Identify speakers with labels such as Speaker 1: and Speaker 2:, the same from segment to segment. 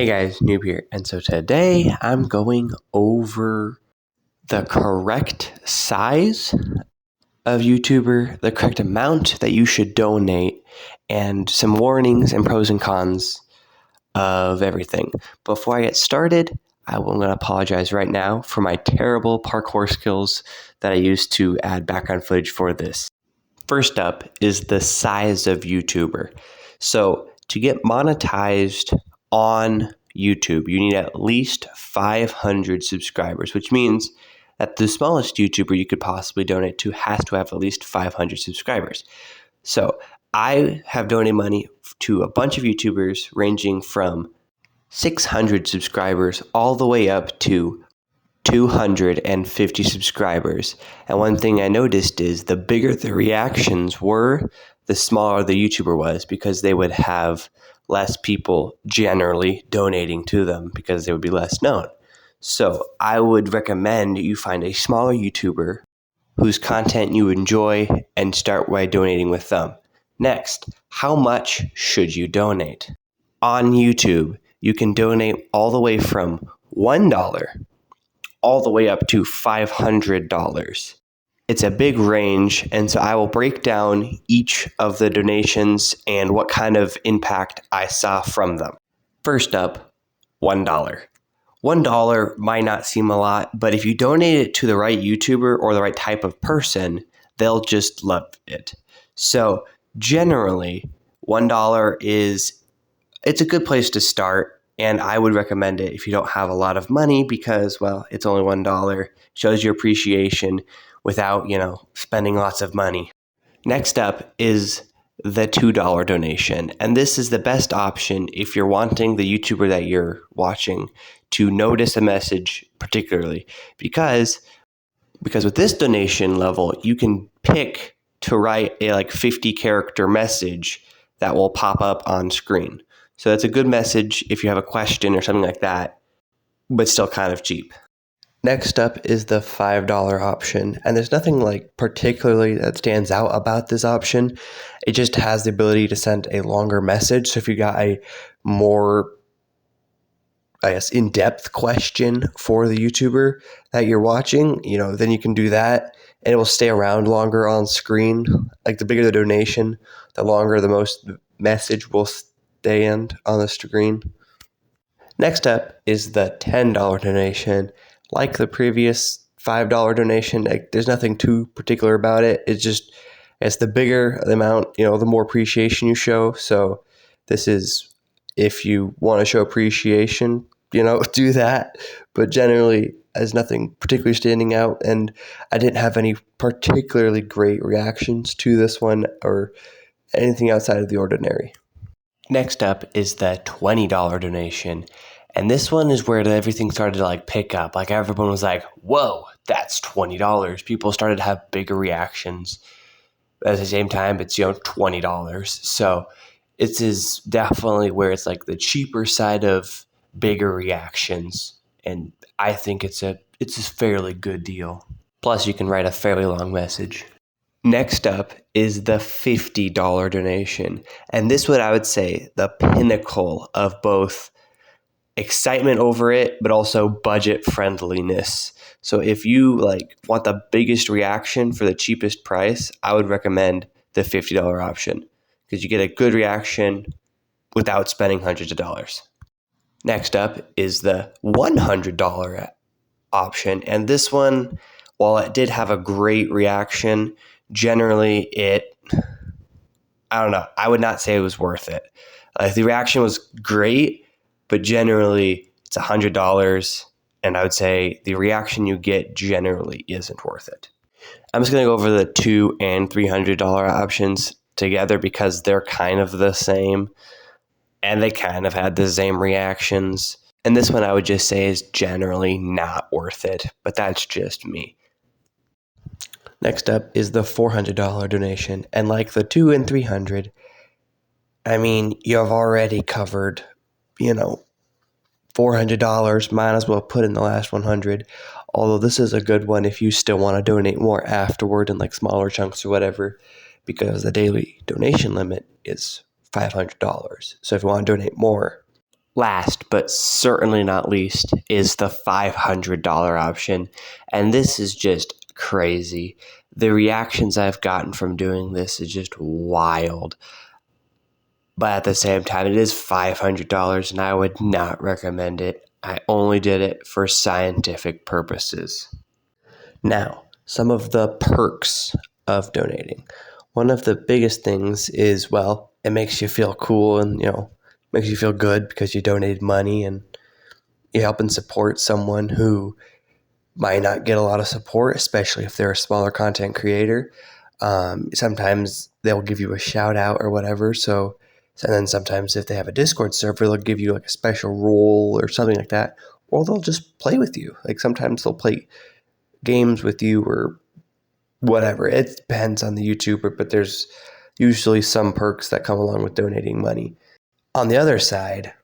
Speaker 1: Hey guys, Noob here, and so today I'm going over the correct size of YouTuber, the correct amount that you should donate, and some warnings and pros and cons of everything. Before I get started, I'm going to apologize right now for my terrible parkour skills that I used to add background footage for this. First up is the size of YouTuber. So to get monetized on YouTube, you need at least 500 subscribers, which means that the smallest YouTuber you could possibly donate to has to have at least 500 subscribers. So I have donated money to a bunch of YouTubers ranging from 600 subscribers all the way up to 250 subscribers. And one thing I noticed is the bigger the reactions were, the smaller the YouTuber was, because they would have less people generally donating to them because they would be less known. So I would recommend you find a smaller YouTuber whose content you enjoy and start by donating with them. Next, how much should you donate? On YouTube, you can donate all the way from $1 all the way up to $500. It's a big range, and so I will break down each of the donations and what kind of impact I saw from them. First up, $1. $1 might not seem a lot, but if you donate it to the right YouTuber or the right type of person, they'll just love it. So generally, $1 it's a good place to start. And I would recommend it if you don't have a lot of money because, well, it's only $1. Shows your appreciation without, spending lots of money. Next up is the $2 donation. And this is the best option if you're wanting the YouTuber that you're watching to notice a message particularly. Because with this donation level, you can pick to write a 50 character message that will pop up on screen. So that's a good message if you have a question or something like that, but still kind of cheap. Next up is the $5 option, and there's nothing particularly that stands out about this option. It just has the ability to send a longer message. So if you got a more, in-depth question for the YouTuber that you're watching, then you can do that, and it will stay around longer on screen. The bigger the donation, the longer the most message will stay on the screen. Next up is the $10 donation. Like the previous $5 donation, there's nothing too particular about it. It's the bigger the amount, the more appreciation you show. So this is if you want to show appreciation, do that. But generally, there's nothing particularly standing out. And I didn't have any particularly great reactions to this one or anything outside of the ordinary. Next up is the $20 donation. And this one is where everything started to pick up. Everyone was like, whoa, that's $20. People started to have bigger reactions. At the same time, it's, $20. So it is definitely where it's the cheaper side of bigger reactions. And I think it's a fairly good deal. Plus, you can write a fairly long message. Next up is the $50 donation. And this would, I would say, the pinnacle of both excitement over it, but also budget friendliness. So if you want the biggest reaction for the cheapest price, I would recommend the $50 option because you get a good reaction without spending hundreds of dollars. Next up is the $100 option. And this one, while it did have a great reaction, generally I don't know, I would not say it was worth it. The reaction was great, but generally it's $100, and I would say the reaction you get generally isn't worth it. I'm just going to go over the $200 and $300 options together because they're kind of the same, and they kind of had the same reactions. And this one I would just say is generally not worth it, but that's just me. Next up is the $400 donation. And like the $200 and $300, you have already covered, $400. Might as well put in the last $100. Although this is a good one if you still want to donate more afterward in smaller chunks or whatever, because the daily donation limit is $500. So if you want to donate more, last but certainly not least is the $500 option. And this is just crazy. The reactions I've gotten from doing this is just wild. But at the same time, it is $500 and I would not recommend it. I only did it for scientific purposes. Now, some of the perks of donating. One of the biggest things is, well, it makes you feel cool and, makes you feel good because you donated money and you help and support someone who might not get a lot of support, especially if they're a smaller content creator. Sometimes they'll give you a shout out or whatever. And then sometimes if they have a Discord server, they'll give you like a special role or something like that, or they'll just play with you. Like sometimes they'll play games with you or whatever. It depends on the YouTuber, but there's usually some perks that come along with donating money. On the other side,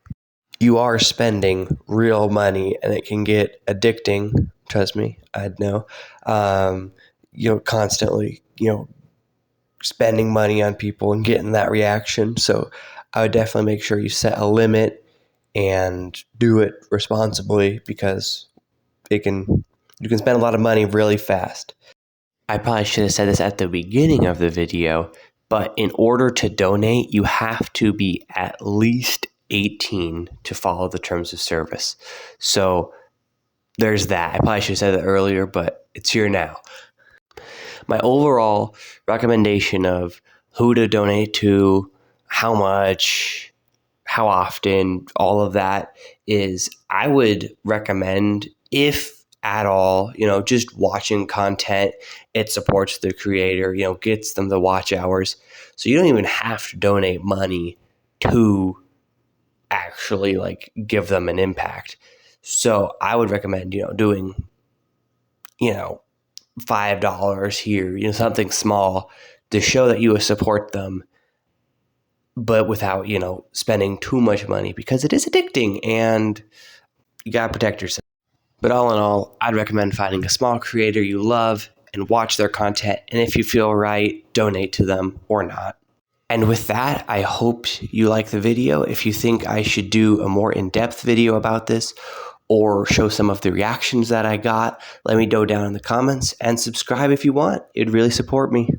Speaker 1: you are spending real money and it can get addicting. Trust me, I'd know. Constantly, spending money on people and getting that reaction. So I would definitely make sure you set a limit and do it responsibly because you can spend a lot of money really fast. I probably should have said this at the beginning of the video, but in order to donate, you have to be at least 18 to follow the terms of service. So there's that. I probably should have said that earlier, but it's here now. My overall recommendation of who to donate to, how much, how often, all of that is I would recommend, if at all, just watching content. It supports the creator, gets them the watch hours. So you don't even have to donate money to actually give them an impact. So I would recommend, doing, $5 here, something small to show that you support them, but without, spending too much money because it is addicting and you got to protect yourself. But all in all, I'd recommend finding a small creator you love and watch their content. And if you feel right, donate to them or not. And with that, I hope you like the video. If you think I should do a more in-depth video about this or show some of the reactions that I got, let me know down in the comments and subscribe if you want. It'd really support me.